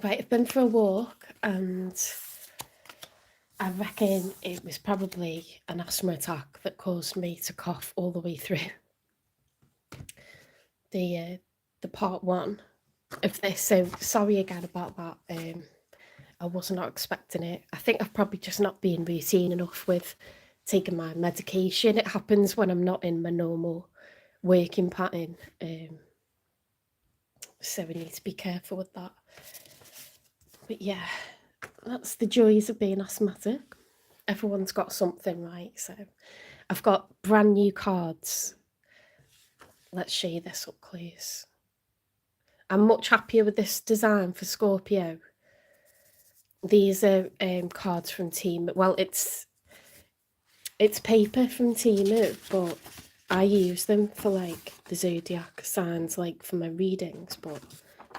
Right, I've been for a walk and I reckon it was probably an asthma attack that caused me to cough all the way through the part one of this. So sorry again about that. I was not expecting it. I think I've probably just not been routine enough with taking my medication. It happens when I'm not in my normal working pattern. So we need to be careful with that. But yeah, that's the joys of being asthmatic. Everyone's got something, right? So I've got brand new cards. Let's show you this up close. I'm much happier with this design for Scorpio. These are cards from Team. Well, it's paper from Timu, but I use them for like the zodiac signs, like for my readings. But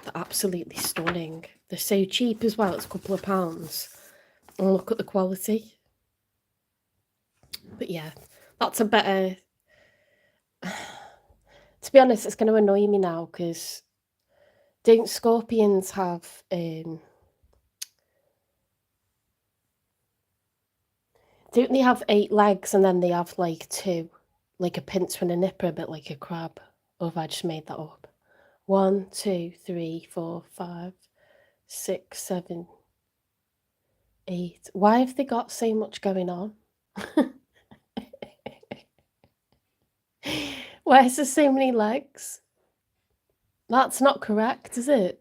they're absolutely stunning. They're so cheap as well. It's a couple of pounds. And look at the quality. But yeah, that's a better. To be honest, it's going to annoy me now because don't scorpions have don't they have 8 legs and then they have like 2, like a pincer and a nipper, a bit like a crab? Or have I just made that up? 1, 2, 3, 4, 5, 6, 7, 8. Why have they got so much going on? Why is there so many legs? That's not correct, is it?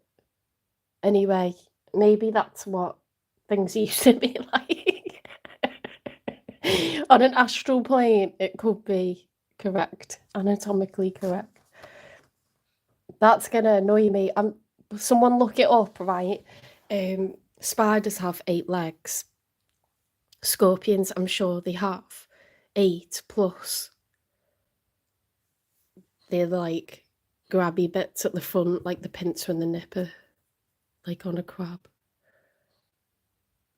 Anyway, maybe that's what things used to be like. On an astral plane, it could be correct, anatomically correct. That's gonna annoy me. Someone look it up, right? Spiders have 8 legs. Scorpions, I'm sure they have 8 plus. They're like grabby bits at the front, like the pincer and the nipper, like on a crab.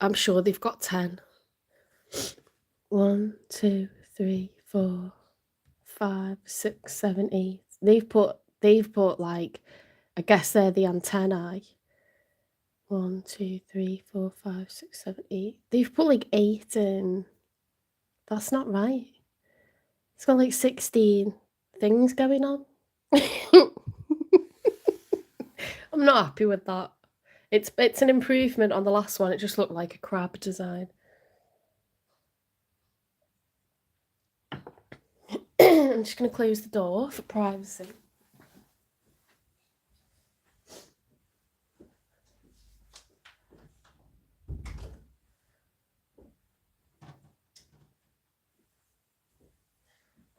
I'm sure they've got 10. 1, 2, 3, 4, 5, 6, 7, 8. They've put like, I guess they're the antennae. 1, 2, 3, 4, 5, 6, 7, 8. They've put like 8 in. That's not right. It's got like 16 things going on. I'm not happy with that. It's an improvement on the last one. It just looked like a crab design. I'm just going to close the door for privacy.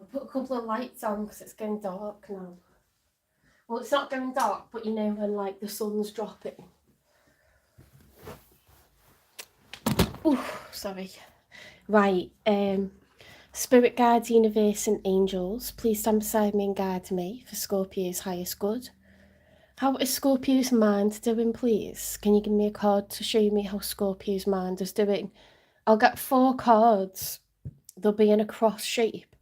I'll put a couple of lights on because it's going dark now. Well, it's not going dark, but you know when like the sun's dropping. Oh, sorry. Right, Spirit guides, universe and angels, please stand beside me and guide me for Scorpio's highest good. How is Scorpio's mind doing, please? Can you give me a card to show me how Scorpio's mind is doing? I'll get 4 cards. They'll be in a cross shape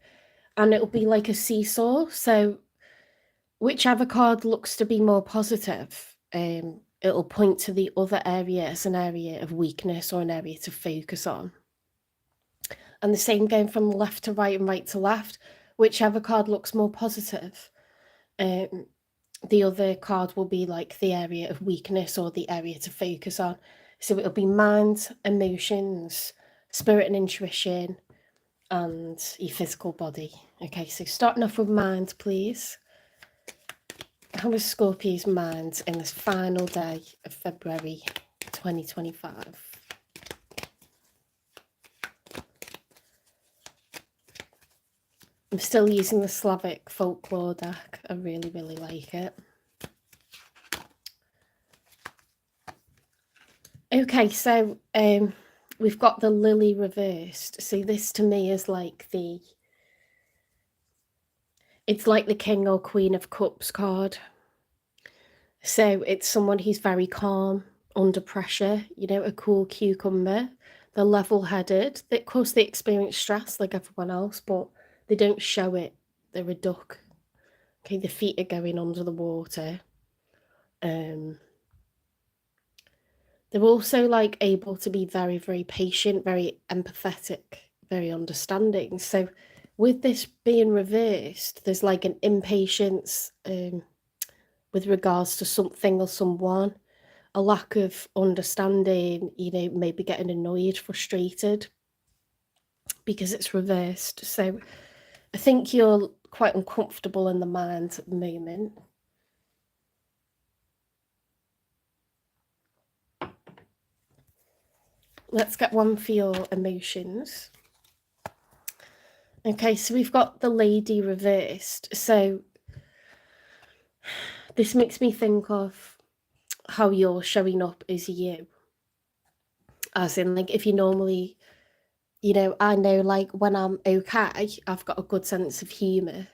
and it'll be like a seesaw. So whichever card looks to be more positive, it'll point to the other area as an area of weakness or an area to focus on. And the same going from left to right and right to left. Whichever card looks more positive, the other card will be like the area of weakness or the area to focus on. So it'll be mind, emotions, spirit and intuition, and your physical body. Okay, so starting off with mind, please. How is Scorpio's mind in this final day of February 2025? I'm still using the Slavic folklore deck. I really, really like it. Okay, so we've got the lily reversed. See, this to me is like it's like the King or Queen of Cups card. So it's someone who's very calm under pressure, you know, a cool cucumber. They're level-headed. Of course, they experience stress like everyone else, but they don't show it. They're a duck. Okay, the feet are going under the water. They're also like able to be very, very patient, very empathetic, very understanding. So with this being reversed, there's like an impatience with regards to something or someone, a lack of understanding, maybe getting annoyed, frustrated because it's reversed. So I think you're quite uncomfortable in the mind at the moment. Let's get one for your emotions. Okay, so we've got the lady reversed. So this makes me think of how you're showing up as you. As in, like, if you normally, I know, like, when I'm okay, I've got a good sense of humour.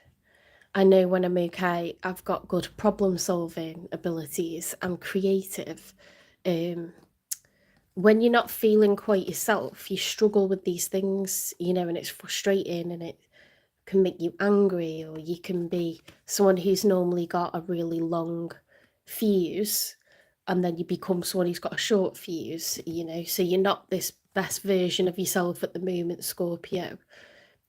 I know when I'm okay, I've got good problem solving abilities. I'm creative. When you're not feeling quite yourself, you struggle with these things, and it's frustrating and it can make you angry, or you can be someone who's normally got a really long fuse and then you become someone who's got a short fuse, so you're not this best version of yourself at the moment, Scorpio,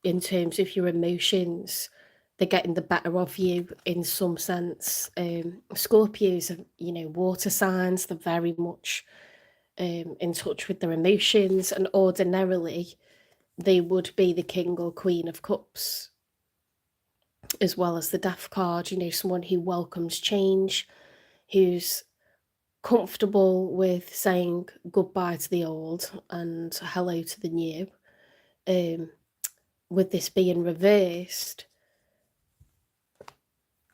in terms of your emotions. They're getting the better of you in some sense. Scorpios are, water signs. They're very much in touch with their emotions, and ordinarily they would be the king or queen of cups, as well as the death card, someone who welcomes change, who's comfortable with saying goodbye to the old and hello to the new. With this being reversed,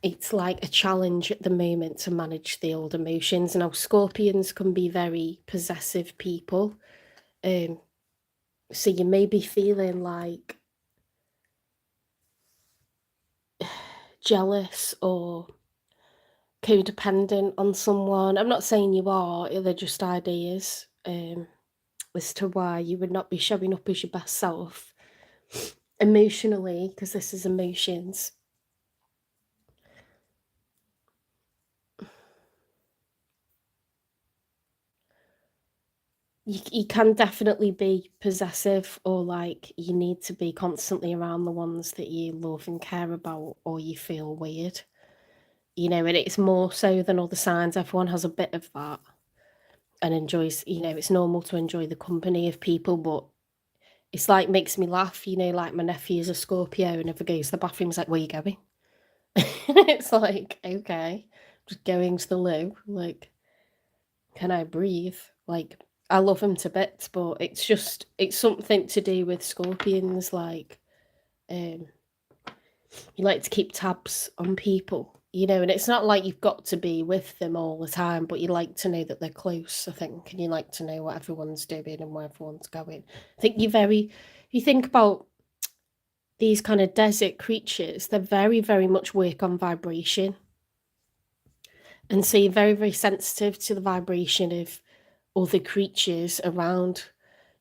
it's like a challenge at the moment to manage the old emotions. Now, Scorpions can be very possessive people. So you may be feeling like jealous or codependent on someone. I'm not saying you are, they're just ideas as to why you would not be showing up as your best self emotionally, because this is emotions. You can definitely be possessive, or like you need to be constantly around the ones that you love and care about, or you feel weird, and it's more so than other signs. Everyone has a bit of that and enjoys, it's normal to enjoy the company of people, but it's like makes me laugh, like my nephew's a Scorpio and if he goes to the bathroom, he's like, where are you going? It's like, okay, just going to the loo, like, can I breathe? Like, I love him to bits, but it's something to do with Scorpions, like, you like to keep tabs on people, and it's not like you've got to be with them all the time, but you like to know that they're close, I think, and you like to know what everyone's doing and where everyone's going. I think you think about these kind of desert creatures, they're very, very much work on vibration. And so you're very, very sensitive to the vibration of other creatures around.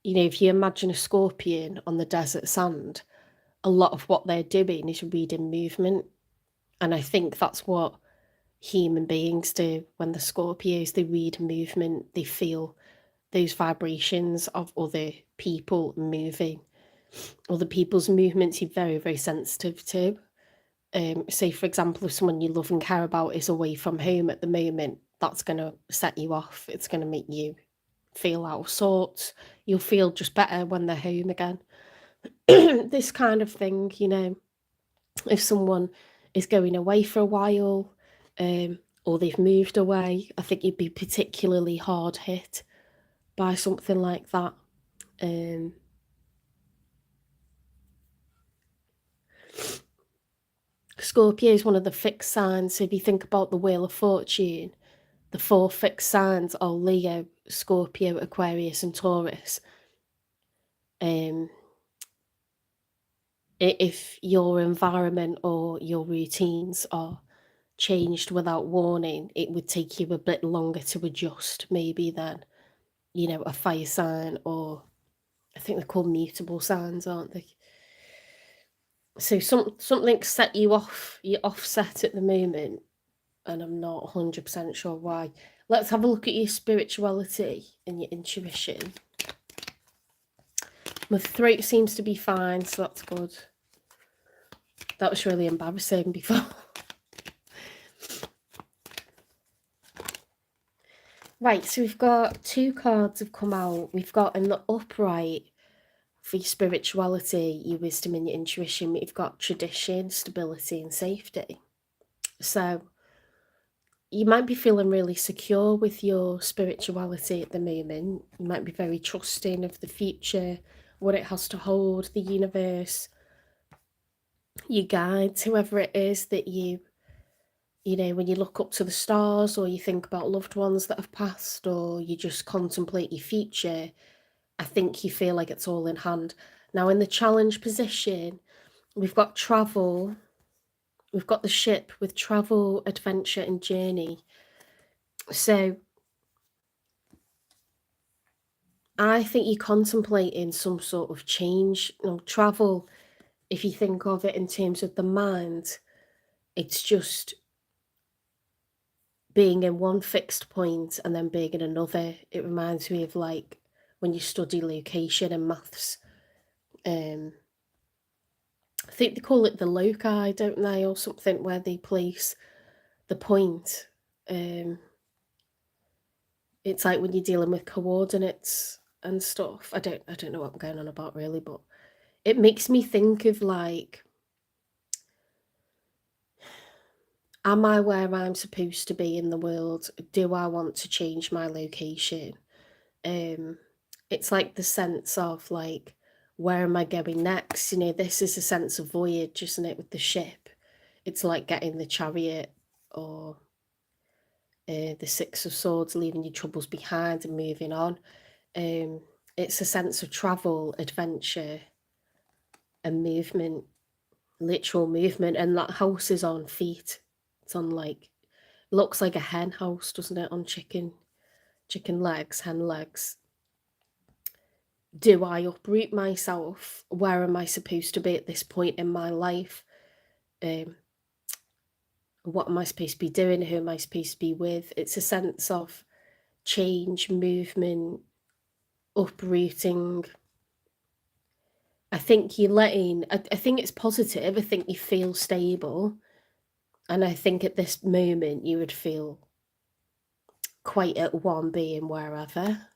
If you imagine a scorpion on the desert sand, a lot of what they're doing is reading movement. And I think that's what human beings do when the Scorpios, they read movement, they feel those vibrations of other people moving. Other people's movements you're very, very sensitive to. Say, for example, if someone you love and care about is away from home at the moment, that's going to set you off. It's going to make you feel out of sorts. You'll feel just better when they're home again. This kind of thing, if someone is going away for a while, or they've moved away, I think you'd be particularly hard hit by something like that. Scorpio is one of the fixed signs. So if you think about the Wheel of Fortune, the 4 fixed signs are Leo, Scorpio, Aquarius, and Taurus. If your environment or your routines are changed without warning, it would take you a bit longer to adjust, maybe than, a fire sign, or I think they're called mutable signs, aren't they? So something set you off, you're offset at the moment, and I'm not 100% sure why. Let's have a look at your spirituality and your intuition. My throat seems to be fine, so that's good. That was really embarrassing before. Right, so we've got 2 cards have come out. We've got in the upright for your spirituality, your wisdom and your intuition. We've got tradition, stability and safety. So you might be feeling really secure with your spirituality at the moment. You might be very trusting of the future, what it has to hold, the universe, your guides, whoever it is that you know, when you look up to the stars or you think about loved ones that have passed or you just contemplate your future, I think you feel like it's all in hand. Now, in the challenge position, we've got travel, we've got the ship with travel, adventure, and journey. So I think you're contemplating some sort of change. You know, travel, if you think of it in terms of the mind, it's just being in one fixed point and then being in another. It reminds me of like when you study location and maths. I think they call it the loci, don't they, or something, where they place the point. It's like when you're dealing with coordinates and stuff. I don't know what I'm going on about really, but it makes me think of like, am I where I'm supposed to be in the world? Do I want to change my location? It's like the sense of like, where am I going next? You know, this is a sense of voyage, isn't it, with the ship? It's like getting the chariot or the Six of Swords, leaving your troubles behind and moving on. It's a sense of travel, adventure, and movement, literal movement. And that house is on feet. It's on like, looks like a hen house, doesn't it, on chicken legs, hen legs. Do I uproot myself? Where am I supposed to be at this point in my life? What am I supposed to be doing? Who am I supposed to be with? It's a sense of change, movement, uprooting. I think you're letting, I think it's positive. I think you feel stable. And I think at this moment you would feel quite at one being wherever.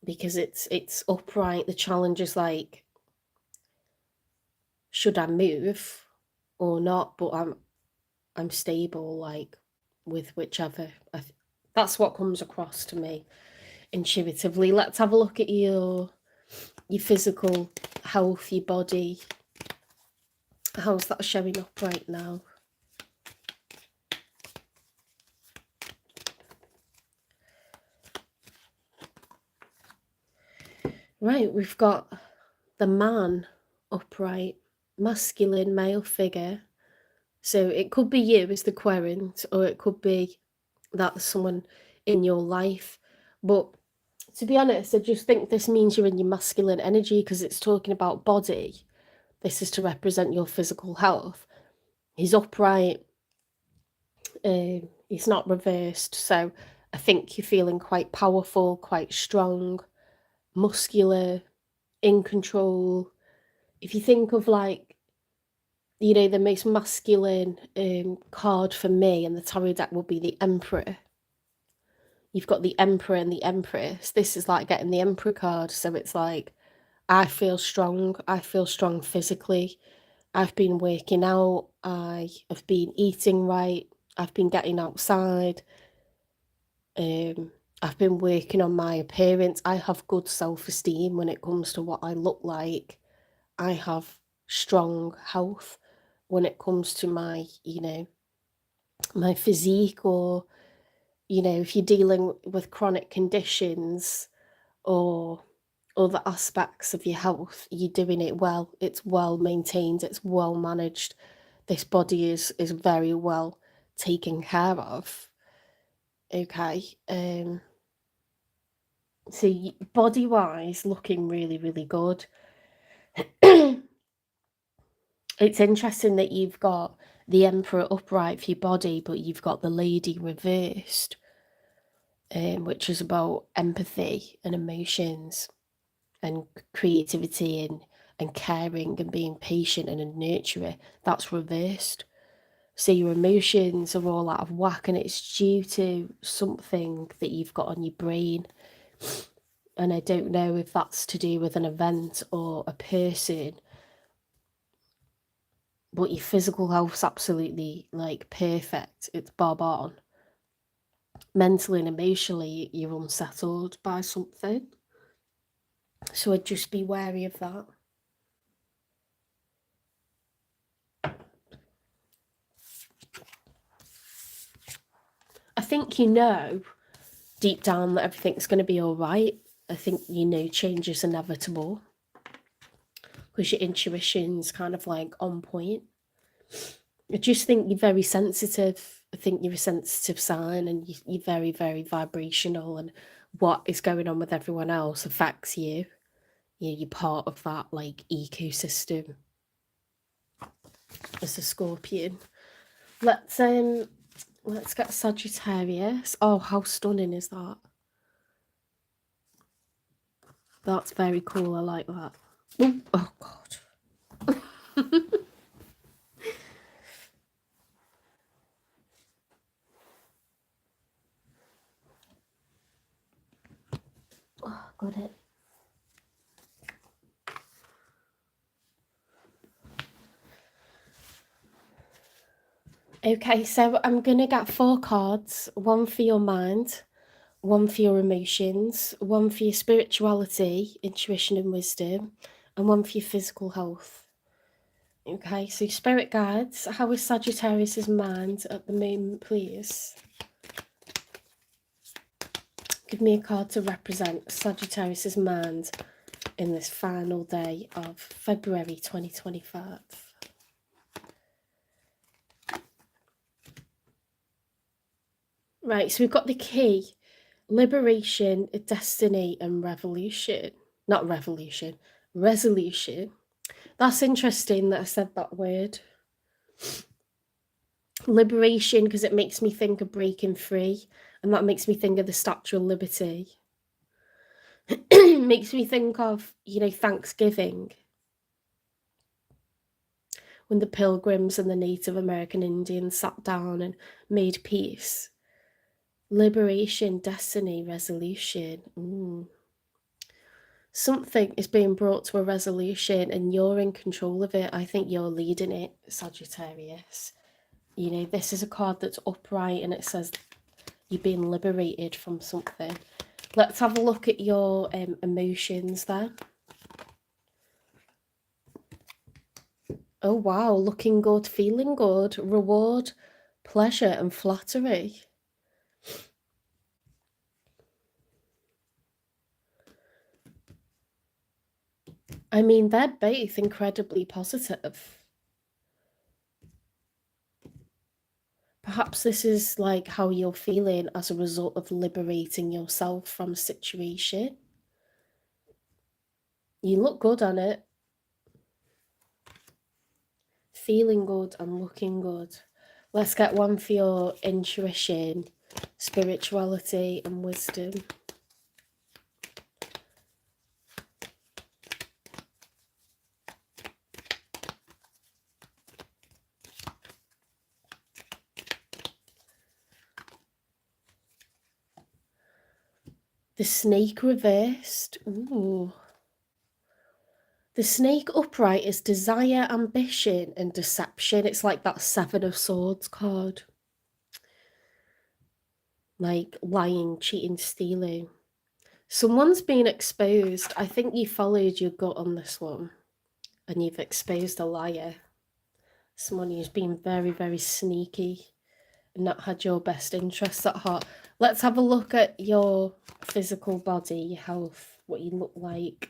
Because it's upright. The challenge is like, should I move or not? But I'm stable, like, with whichever. That's what comes across to me intuitively. Let's have a look at your physical health, your body. How's that showing up right now? Right, we've got the man upright, masculine male figure. So it could be you as the querent, or it could be that someone in your life. But to be honest, I just think this means you're in your masculine energy because it's talking about body. This is to represent your physical health. He's upright. He's not reversed. So I think you're feeling quite powerful, quite strong, muscular, in control. If you think of like, you know, the most masculine card for me in the tarot deck will be the Emperor. You've got the Emperor and the Empress. This is like getting the Emperor card. So it's like, I feel strong. I feel strong physically. I've been working out. I have been eating right. I've been getting outside. I've been working on my appearance. I have good self-esteem when it comes to what I look like. I have strong health when it comes to my, you know, my physique, or, you know, if you're dealing with chronic conditions or other aspects of your health, you're doing it well. It's well maintained. It's well managed. This body is very well taken care of. Okay. So body wise, looking really, really good. It's interesting that you've got the Emperor upright for your body, but you've got the Lady reversed, which is about empathy and emotions and creativity and caring and being patient and a nurturer. That's reversed. So your emotions are all out of whack, and it's due to something that you've got on your brain. And I don't know if that's to do with an event or a person, but your physical health's absolutely like perfect. It's bob on. Mentally and emotionally, you're unsettled by something. So I'd just be wary of that. I think you know deep down that everything's going to be all right. I think you know change is inevitable because your intuition's kind of like on point. I just think you're very sensitive. I think you're a sensitive sign, and you're very, very vibrational, and what is going on with everyone else affects you. You're part of that like ecosystem as a Scorpion. Let's get Sagittarius. Oh, how stunning is that? That's very cool. I like that. Ooh, oh God. Oh, got it. Okay, so I'm gonna get 4 cards, one for your mind, one for your emotions, one for your spirituality, intuition and wisdom, and one for your physical health. Okay, so spirit guides, how is Sagittarius's mind at the moment, please? Give me a card to represent Sagittarius's mind in this final day of February 2025. Right, so we've got the key: liberation, destiny, and revolution. Not revolution, resolution. That's interesting that I said that word. Liberation, because it makes me think of breaking free, and that makes me think of the Statue of Liberty. It makes me think of, Thanksgiving, when the Pilgrims and the Native American Indians sat down and made peace. Liberation, destiny, resolution. Something is being brought to a resolution and you're in control of it. I think you're leading it, Sagittarius. This is a card that's upright and it says you're being liberated from something. Let's have a look at your emotions then. Oh wow, looking good, feeling good, reward, pleasure and flattery. I mean, they're both incredibly positive. Perhaps this is like how you're feeling as a result of liberating yourself from a situation. You look good on it. Feeling good and looking good. Let's get one for your intuition, spirituality and wisdom. The snake reversed. Ooh. The snake upright is desire, ambition, and deception. It's like that 7 of Swords card. Like lying, cheating, stealing. Someone's been exposed. I think you followed your gut on this one. And you've exposed a liar. Someone who's been very, very sneaky and not had your best interests at heart. Let's have a look at your physical body, your health, what you look like.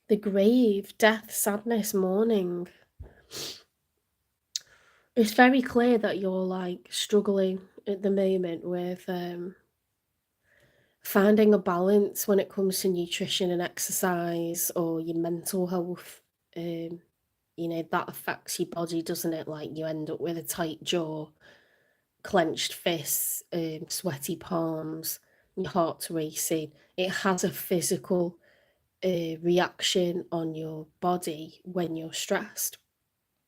The grave, death, sadness, mourning. It's very clear that you're like struggling at the moment with finding a balance when it comes to nutrition and exercise or your mental health. you know, that affects your body, doesn't it? Like you end up with a tight jaw, clenched fists, sweaty palms, your heart's racing. It has a physical reaction on your body when you're stressed.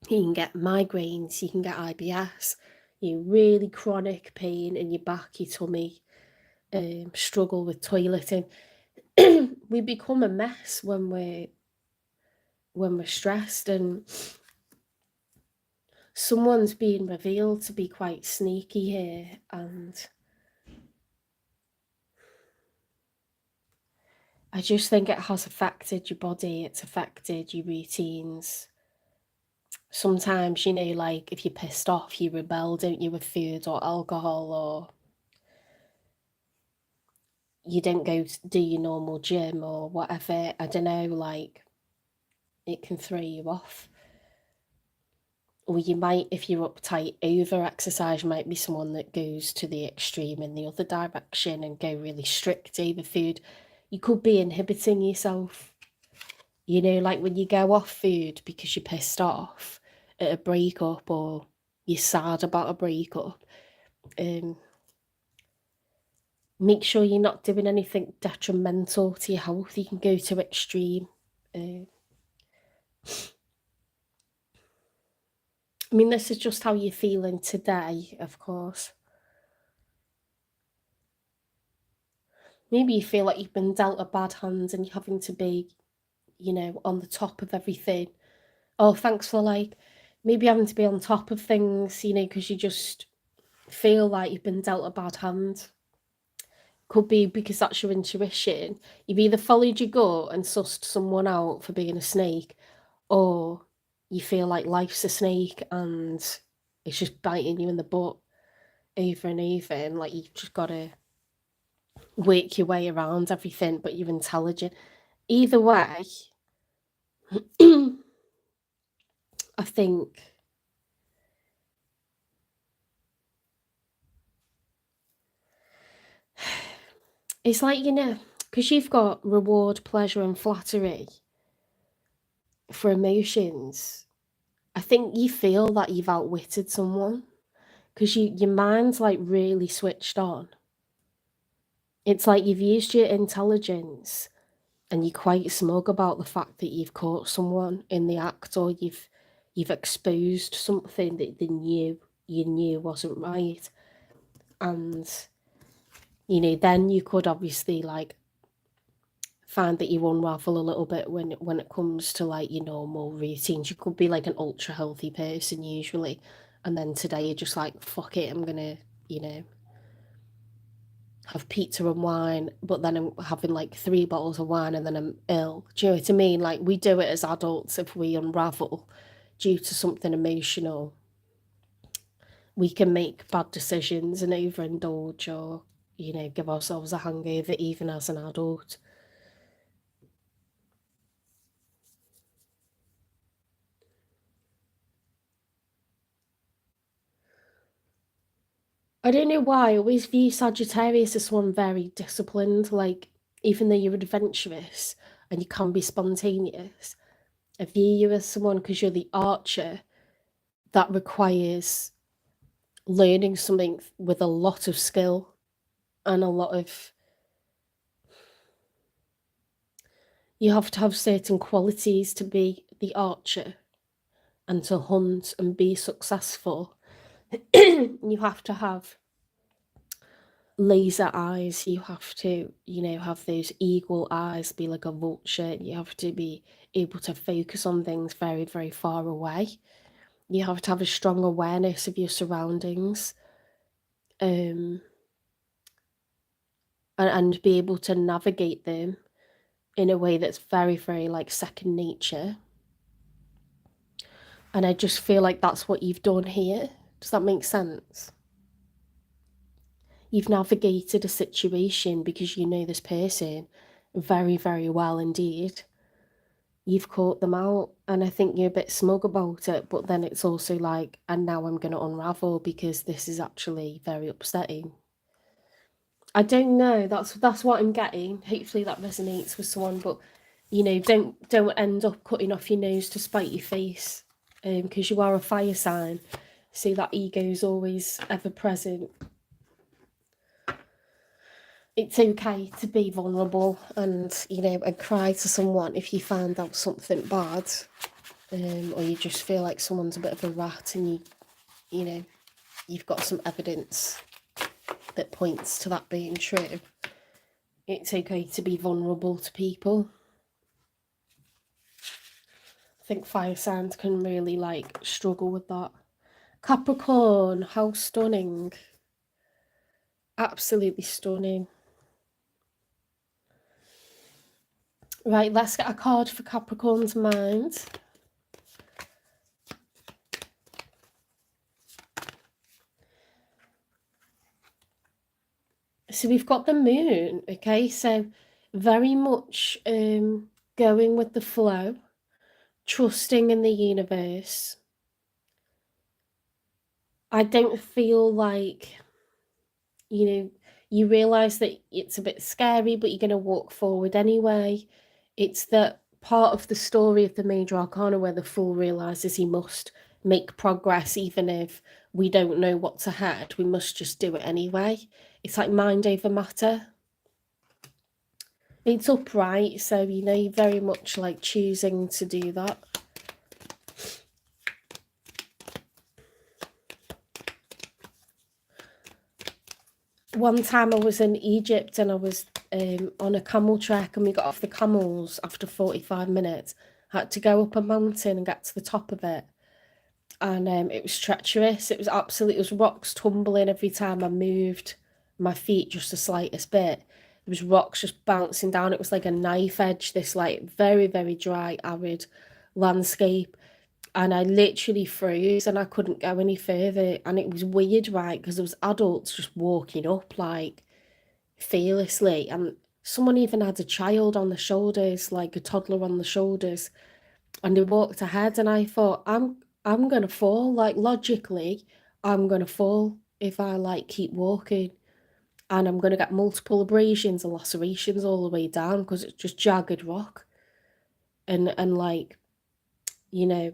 You can get migraines, you can get IBS, you really chronic pain in your back, your tummy, struggle with toileting. We become a mess when we're stressed, and someone's being revealed to be quite sneaky here, and I just think it has affected your body, it's affected your routines. Sometimes, you know, like if you're pissed off, you rebel, don't you, with food or alcohol, or you don't go to do your normal gym or whatever. I don't know, like it can throw you off. Or you might, if you're uptight over exercise, you might be someone that goes to the extreme in the other direction and go really strict over food. You could be inhibiting yourself. You know, like when you go off food because you're pissed off at a breakup or you're sad about a breakup, make sure you're not doing anything detrimental to your health. You can go to extreme. I mean, this is just how you're feeling today, of course. Maybe you feel like you've been dealt a bad hand and you're having to be, you know, on the top of everything. Oh, thanks for like maybe having to be on top of things, you know, because you just feel like you've been dealt a bad hand. Could be because that's your intuition. You've either followed your gut and sussed someone out for being a snake, or you feel like life's a snake and it's just biting you in the butt over and over, and like you've just got to work your way around everything, but you're intelligent. Either way, I think it's like, you know, because you've got reward, pleasure, and flattery for emotions. I think you feel that you've outwitted someone because your mind's like really switched on. It's like you've used your intelligence and you're quite smug about the fact that you've caught someone in the act, or you've exposed something that you knew wasn't right. And you know, then you could obviously like find that you unravel a little bit when it comes to like your normal routines. You could be like an ultra healthy person usually, and then today you're just like, fuck it, I'm gonna, you know, have pizza and wine, but then I'm having like 3 bottles of wine and then I'm ill. Do you know what I mean? Like we do it as adults. If we unravel due to something emotional, we can make bad decisions and overindulge, or, you know, give ourselves a hangover even as an adult. I don't know why I always view Sagittarius as one very disciplined, like even though you're adventurous and you can be spontaneous, I view you as someone, because you're the archer, that requires learning something with a lot of skill and a lot of, you have to have certain qualities to be the archer and to hunt and be successful. You have to have laser eyes, you have to, you know, have those eagle eyes, be like a vulture. You have to be able to focus on things very, very far away. You have to have a strong awareness of your surroundings, and be able to navigate them in a way that's very, very like second nature. And I just feel like that's what you've done here. Does that make sense? You've navigated a situation because you know this person very, very well indeed. You've caught them out, and I think you're a bit smug about it, but then it's also like, and now I'm going to unravel because this is actually very upsetting. I don't know, that's what I'm getting. Hopefully that resonates with someone, but You know, don't end up cutting off your nose to spite your face, because you are a fire sign, so that ego is always ever present. It's okay to be vulnerable and, you know, and cry to someone if you find out something bad, or you just feel like someone's a bit of a rat and you know, you've got some evidence that points to that being true. It's okay to be vulnerable to people. I think fire signs can really like struggle with that. Capricorn, how stunning. Absolutely stunning. Right, let's get a card for Capricorn's mind. So we've got the moon, okay? So very much going with the flow, trusting in the universe. I don't feel like, you know, you realise that it's a bit scary, but you're going to walk forward anyway. It's that part of the story of the major arcana where the fool realises he must make progress, even if we don't know what's ahead. We must just do it anyway. It's like mind over matter. It's upright, so, you know, you're very much like choosing to do that. One time I was in Egypt and I was on a camel trek, and we got off the camels after 45 minutes. I had to go up a mountain and get to the top of it. And it was treacherous. It was rocks tumbling every time I moved my feet just the slightest bit. There was rocks just bouncing down. It was like a knife edge, this like very, very dry, arid landscape. And I literally froze and I couldn't go any further. And it was weird, right? Because there was adults just walking up like fearlessly. And someone even had a child on the shoulders, like a toddler on the shoulders. And they walked ahead and I thought, I'm gonna fall. Like logically, I'm gonna fall if I like keep walking. And I'm gonna get multiple abrasions and lacerations all the way down because it's just jagged rock. And like, you know,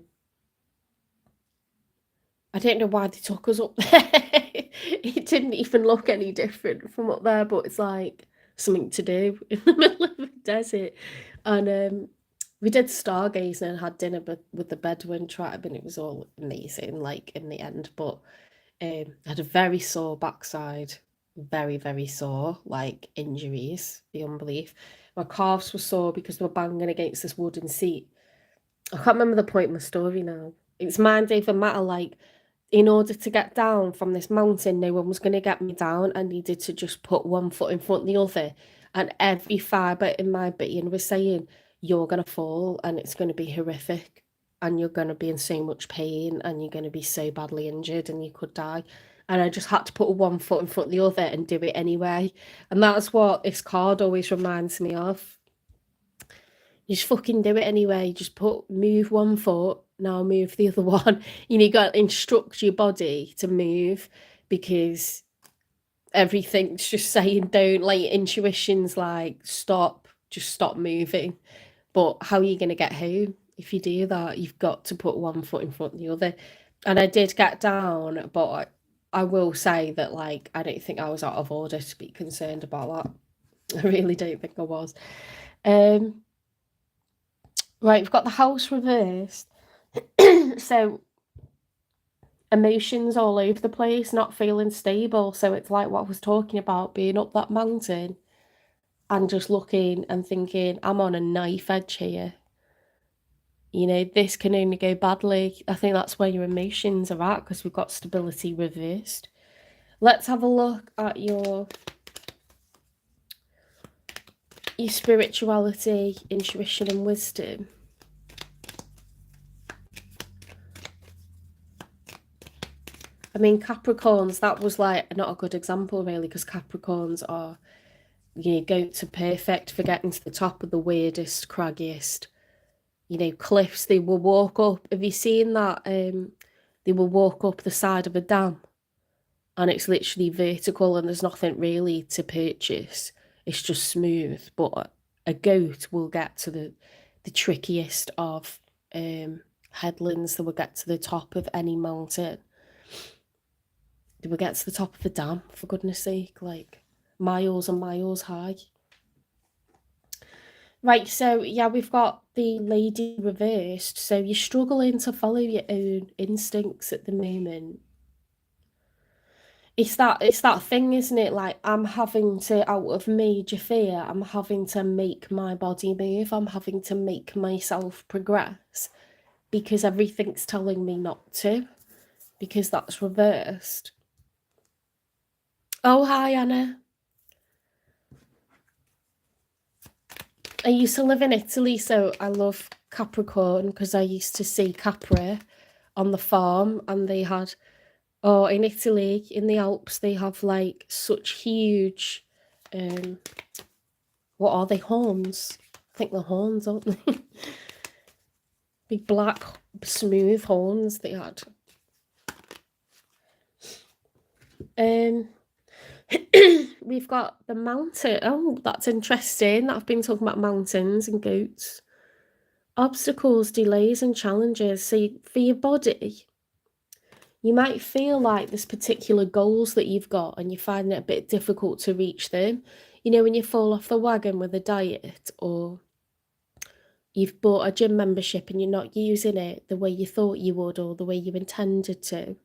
I don't know why they took us up there. It didn't even look any different from up there, but it's like something to do in the middle of the desert. And we did stargazing and had dinner with the Bedouin tribe, and it was all amazing, like in the end. But I had a very sore backside, very, very sore, like injuries, beyond belief. My calves were sore because they were banging against this wooden seat. I can't remember the point of my story now. It's mind over matter, like in order to get down from this mountain, no one was going to get me down. I needed to just put one foot in front of the other. And every fibre in my being was saying, you're going to fall and it's going to be horrific. And you're going to be in so much pain and you're going to be so badly injured and you could die. And I just had to put one foot in front of the other and do it anyway. And that's what this card always reminds me of. You just fucking do it anyway. You just move one foot, now move the other one. You know, you got to instruct your body to move because everything's just saying don't. Like your intuition's like stop, just stop moving. But how are you going to get home if you do that? You've got to put one foot in front of the other. And I did get down, but I will say that like I don't think I was out of order to be concerned about that. I really don't think I was. Right, we've got the house reversed. So emotions all over the place, not feeling stable. So it's like what I was talking about, being up that mountain and just looking and thinking, I'm on a knife edge here. You know, this can only go badly. I think that's where your emotions are at because we've got stability reversed. Let's have a look at your spirituality, intuition and wisdom. I mean, Capricorns, that was like not a good example really, because Capricorns are, you know, go to perfect for getting to the top of the weirdest, craggiest, you know, cliffs. They will walk up. Have you seen that? They will walk up the side of a dam and it's literally vertical and there's nothing really to purchase. It's just smooth. But a goat will get to the trickiest of headlands. They will get to the top of any mountain. They will get to the top of a dam, for goodness sake, like miles and miles high. Right, so yeah, we've got the lady reversed. So you're struggling to follow your own instincts at the moment. It's that thing, isn't it? Like, I'm having to, out of major fear, I'm having to make my body move. I'm having to make myself progress because everything's telling me not to, because that's reversed. Oh, hi, Anna. I used to live in Italy, so I love Capricorn because I used to see Capri on the farm, and they had, oh, in Italy, in the Alps, they have like such huge, what are they, horns? I think they're horns, aren't they? Big black, smooth horns they had. We've got the mountain. Oh, that's interesting. I've been talking about mountains and goats. Obstacles, delays, and challenges. So for your body, you might feel like there's particular goals that you've got and you're finding it a bit difficult to reach them. You know, when you fall off the wagon with a diet, or you've bought a gym membership and you're not using it the way you thought you would or the way you intended to.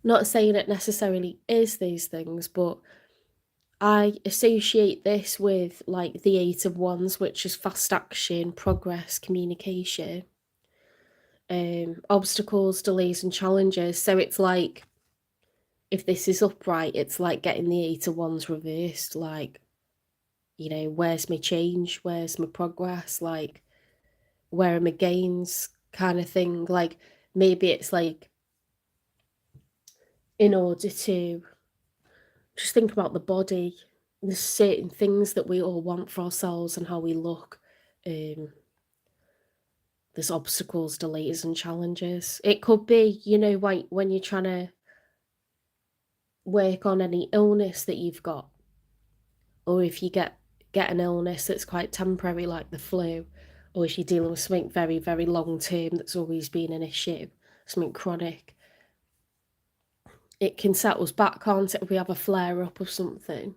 Not saying it necessarily is these things, but I associate this with like the 8 of Wands, which is fast action, progress, communication, obstacles, delays, and challenges. So it's like, if this is upright, it's like getting the 8 of Wands reversed. Like, you know, where's my change? Where's my progress? Like, where are my gains? Kind of thing. Like, maybe it's like, in order to just think about the body, there's certain things that we all want for ourselves and how we look. There's obstacles, delays, and challenges. It could be, you know, like when you're trying to work on any illness that you've got, or if you get an illness that's quite temporary, like the flu, or if you're dealing with something very, very long term that's always been an issue, something chronic, it can set us back, can't it, if we have a flare up of something.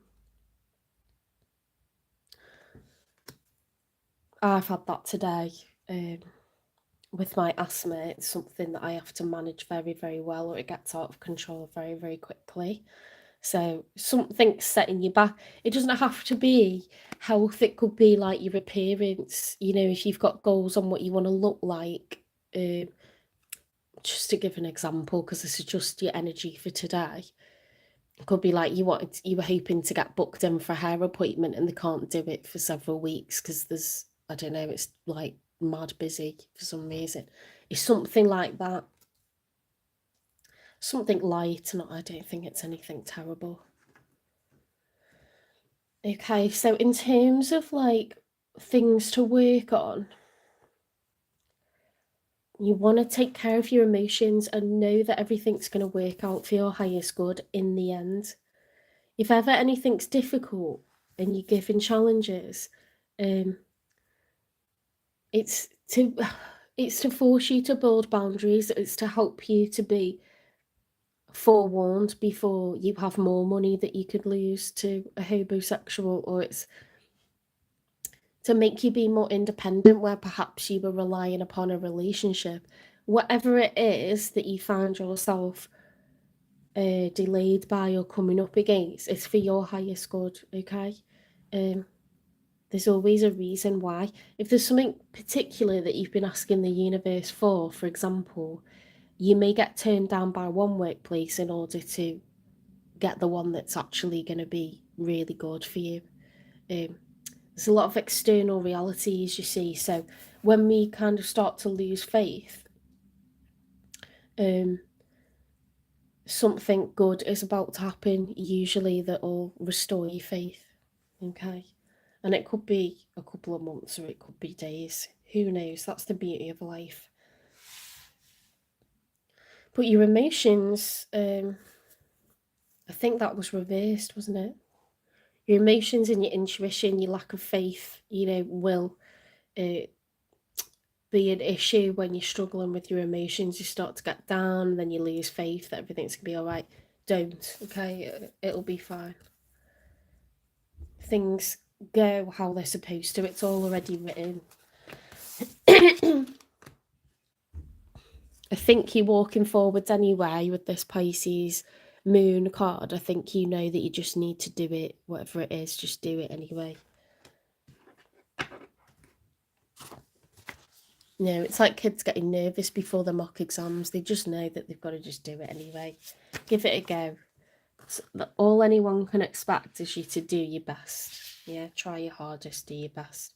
I've had that today. With my asthma, it's something that I have to manage very, very well, or it gets out of control very, very quickly. So something's setting you back. It doesn't have to be health. It could be like your appearance. You know, if you've got goals on what you want to look like. Just to give an example, because this is just your energy for today. It could be like you were hoping to get booked in for a hair appointment and they can't do it for several weeks because there's, I don't know, it's like mad busy for some reason. It's something like that. Something light, and I don't think it's anything terrible. Okay, so in terms of like things to work on, you want to take care of your emotions and know that everything's going to work out for your highest good in the end. If ever anything's difficult and you're given challenges, it's to force you to build boundaries. It's to help you to be forewarned before you have more money that you could lose to a homosexual, or it's to make you be more independent where perhaps you were relying upon a relationship. Whatever it is that you find yourself delayed by or coming up against, it's for your highest good, okay? There's always a reason why. If there's something particular that you've been asking the universe for example, you may get turned down by one workplace in order to get the one that's actually going to be really good for you. There's a lot of external realities, you see. So when we kind of start to lose faith, something good is about to happen, usually, that will restore your faith. Okay. And it could be a couple of months or it could be days. Who knows? That's the beauty of life. But your emotions, I think that was reversed, wasn't it? Your emotions and your intuition, your lack of faith, will be an issue when you're struggling with your emotions. You start to get down, then you lose faith that everything's going to be all right. Don't, okay? It'll be fine. Things go how they're supposed to. It's all already written. I think you're walking forwards anyway with this Pisces moon card. I think you know that you just need to do it, whatever it is, just do it anyway. No, it's like kids getting nervous before the mock exams. They just know that they've got to just do it anyway. Give it a go. So all anyone can expect is you to do your best. Yeah, try your hardest, do your best.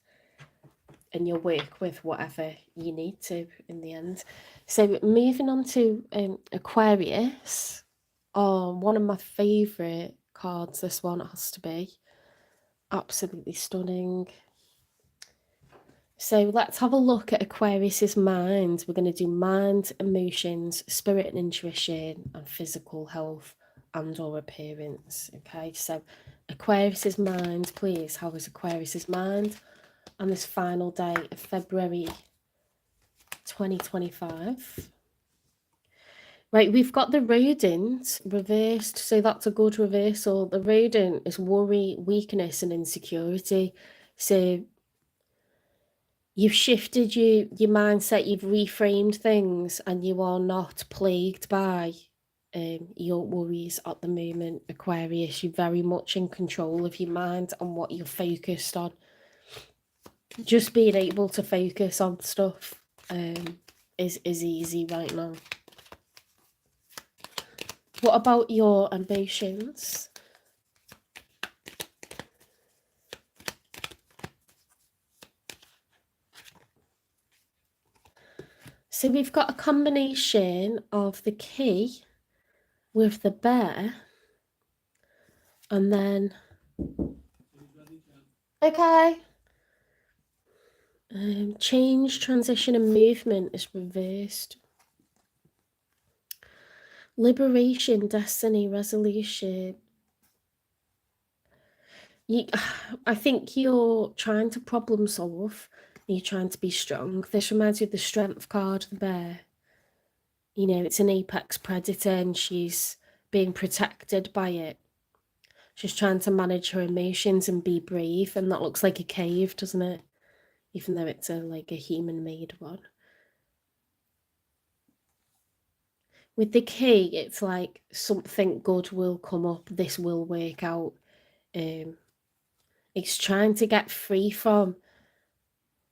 And you'll work with whatever you need to in the end. So moving on to Aquarius. Oh, one of my favourite cards, this one has to be. Absolutely stunning. So let's have a look at Aquarius's mind. We're going to do mind, emotions, spirit and intuition, and physical health and or appearance. Okay, so Aquarius's mind, please. How is Aquarius's mind on this final day of February 2025? Right, we've got the rodent reversed, so that's a good reversal. The rodent is worry, weakness, and insecurity. So you've shifted your mindset, you've reframed things, and you are not plagued by your worries at the moment, Aquarius. You're very much in control of your mind and what you're focused on. Just being able to focus on stuff is easy right now. What about your ambitions? So we've got a combination of the key with the bear, and then okay, change, transition, and movement is reversed. Liberation, destiny, resolution. I think you're trying to problem solve. You're trying to be strong. This reminds me of the strength card, the bear. It's an apex predator and she's being protected by it. She's trying to manage her emotions and be brave, and that looks like a cave, doesn't it? Even though it's like a human-made one. With the key, it's like something good will come up. This will work out. It's trying to get free from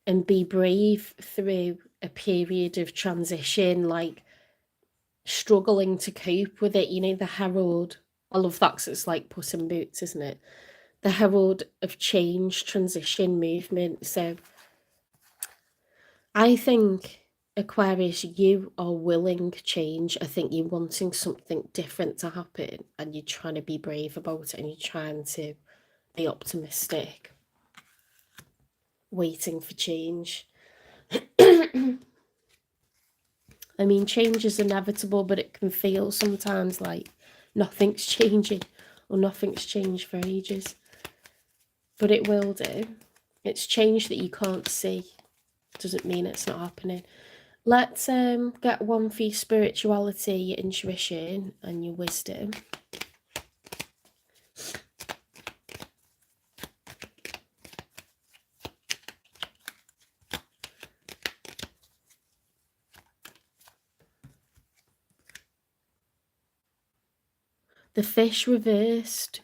and be brave through a period of transition, like struggling to cope with it. The herald. I love that because it's like Puss in Boots, isn't it? The herald of change, transition, movement. So I think, Aquarius, you are willing change. I think you're wanting something different to happen and you're trying to be brave about it and you're trying to be optimistic, waiting for change. I mean, change is inevitable, but it can feel sometimes like nothing's changing or nothing's changed for ages. But it will do. It's change that you can't see. Doesn't mean it's not happening. Let's get one for your spirituality, your intuition, and your wisdom. The fish reversed.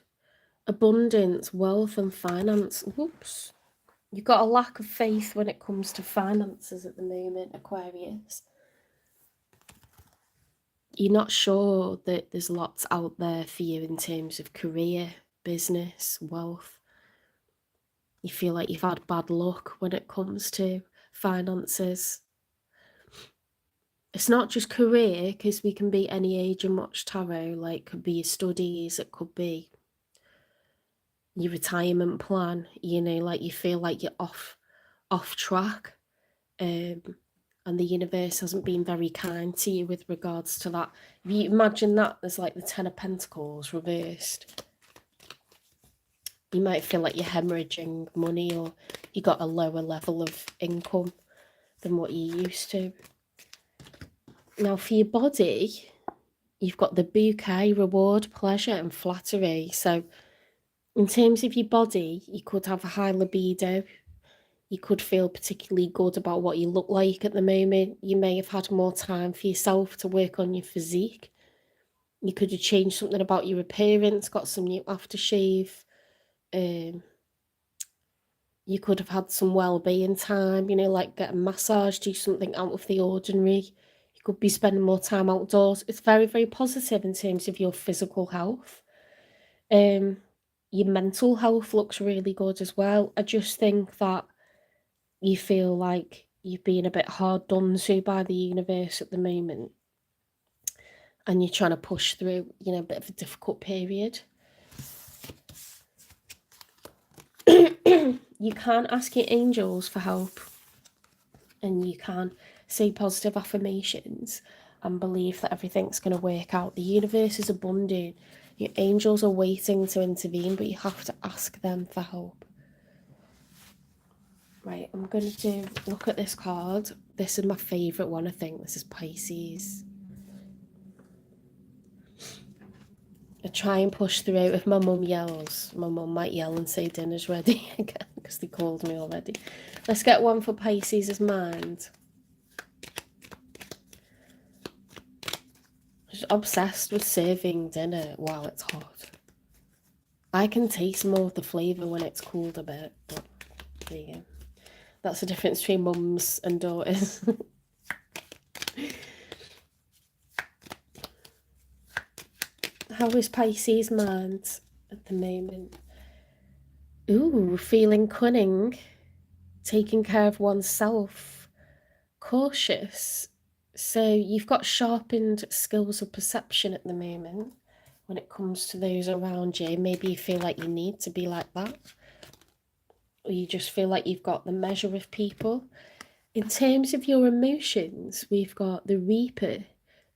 Abundance, wealth, and finance. Whoops. You've got a lack of faith when it comes to finances at the moment, Aquarius. You're not sure that there's lots out there for you in terms of career, business, wealth. You feel like you've had bad luck when it comes to finances. It's not just career, because we can be any age and watch tarot. Like, could be your studies, it could be your retirement plan. Like you feel like you're off track, and the universe hasn't been very kind to you with regards to that. If you imagine that, there's like the 10 of Pentacles reversed. You might feel like you're hemorrhaging money, or you got a lower level of income than what you used to. Now for your body, you've got the bouquet, reward, pleasure and flattery. So in terms of your body, you could have a high libido. You could feel particularly good about what you look like at the moment. You may have had more time for yourself to work on your physique. You could have changed something about your appearance, got some new aftershave. You could have had some well-being time, like get a massage, do something out of the ordinary. You could be spending more time outdoors. It's very, very positive in terms of your physical health. Your mental health looks really good as well. I just think that you feel like you've been a bit hard done to by the universe at the moment, and you're trying to push through, a bit of a difficult period. You can ask your angels for help, and you can say positive affirmations and believe that everything's going to work out. The universe is abundant. Your angels are waiting to intervene, but you have to ask them for help. Right, I'm going to look at this card. This is my favourite one, I think. This is Pisces. I try and push through. If my mum yells, my mum might yell and say dinner's ready again, because they called me already. Let's get one for Pisces' mind. Just obsessed with serving dinner while it's hot. I can taste more of the flavour when it's cooled a bit, but there you go. That's the difference between mums and daughters. How is Pisces' mind at the moment? Ooh, feeling cunning, taking care of oneself, cautious. So you've got sharpened skills of perception at the moment when it comes to those around you. Maybe you feel like you need to be like that, or you just feel like you've got the measure of people. In terms of your emotions, we've got the Reaper,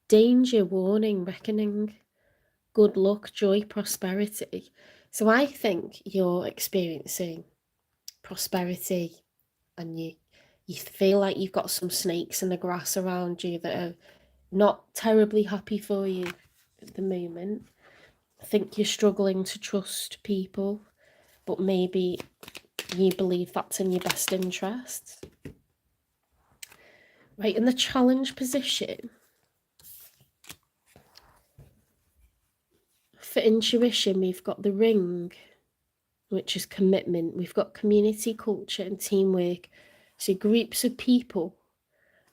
danger, warning, reckoning, good luck, joy, prosperity. So I think you're experiencing prosperity, and you feel like you've got some snakes in the grass around you that are not terribly happy for you at the moment. I think you're struggling to trust people, but maybe you believe that's in your best interests. Right, in the challenge position, for intuition, we've got the ring, which is commitment. We've got community, culture and teamwork. So groups of people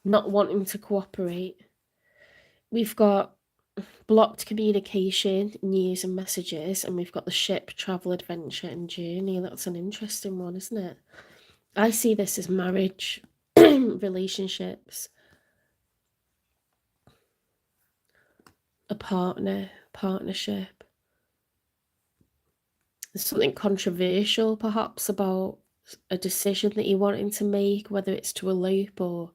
not wanting to cooperate. We've got blocked communication, news and messages, and we've got the ship, travel, adventure and journey. That's an interesting one, isn't it? I see this as marriage, relationships, a partnership. There's something controversial perhaps about a decision that you're wanting to make, whether it's to elope or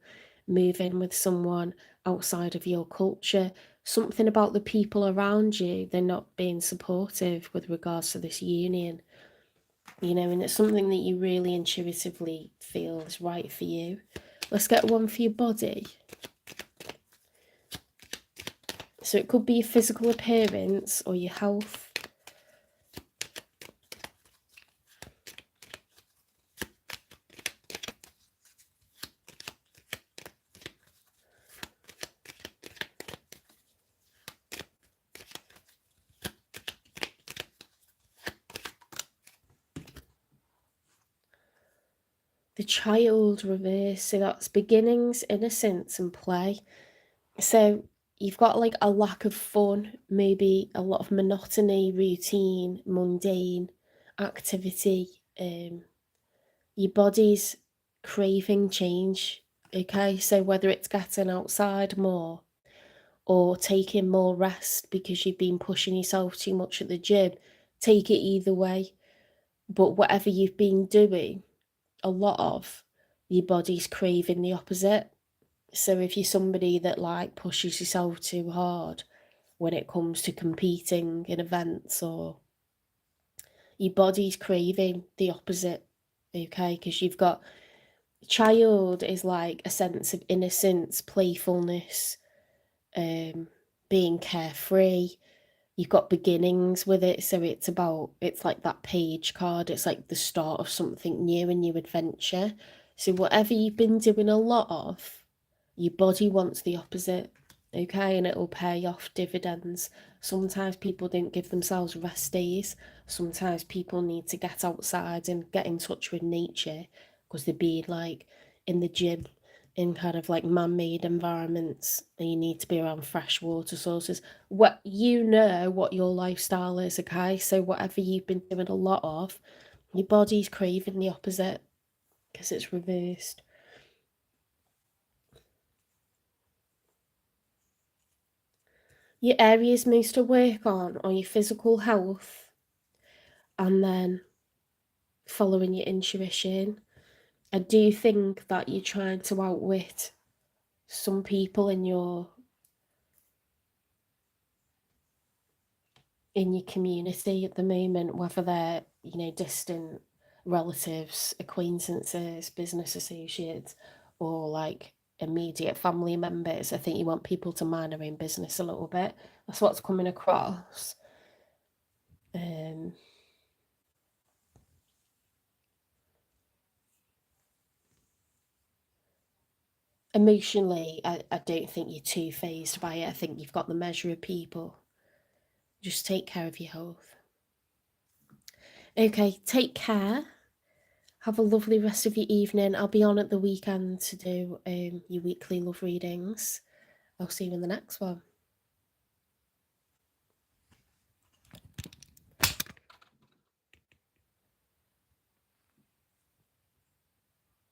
move in with someone outside of your culture. Something about the people around you, they're not being supportive with regards to this union, and it's something that you really intuitively feel is right for you. Let's get one for your body. So it could be your physical appearance or your health. The child reverse, so that's beginnings, innocence and play. So you've got like a lack of fun, maybe a lot of monotony, routine, mundane activity. Your body's craving change. Okay, so whether it's getting outside more or taking more rest because you've been pushing yourself too much at the gym, take it either way. But whatever you've been doing, a lot of, your body's craving the opposite. So if you're somebody that like pushes yourself too hard when it comes to competing in events, or your body's craving the opposite, okay? Because you've got child is like a sense of innocence, playfulness, being carefree. You've got beginnings with it, so it's like that page card, it's like the start of something new, a new adventure. So whatever you've been doing a lot of, your body wants the opposite, okay? And it'll pay off dividends. Sometimes people don't give themselves rest days. Sometimes people need to get outside and get in touch with nature because they're being like in the gym in kind of like man-made environments, and you need to be around fresh water sources. What you know what your lifestyle is, okay? So whatever you've been doing a lot of, your body's craving the opposite because it's reversed. Your areas most to work on are your physical health, and then following your intuition. I do think that you're trying to outwit some people in your community at the moment, whether they're, distant relatives, acquaintances, business associates, or like immediate family members. I think you want people to mind their own business a little bit. That's what's coming across. Um, Emotionally, I don't think you're too phased by it. I think you've got the measure of people. Just take care of your health. Okay, take care. Have a lovely rest of your evening. I'll be on at the weekend to do your weekly love readings. I'll see you in the next one.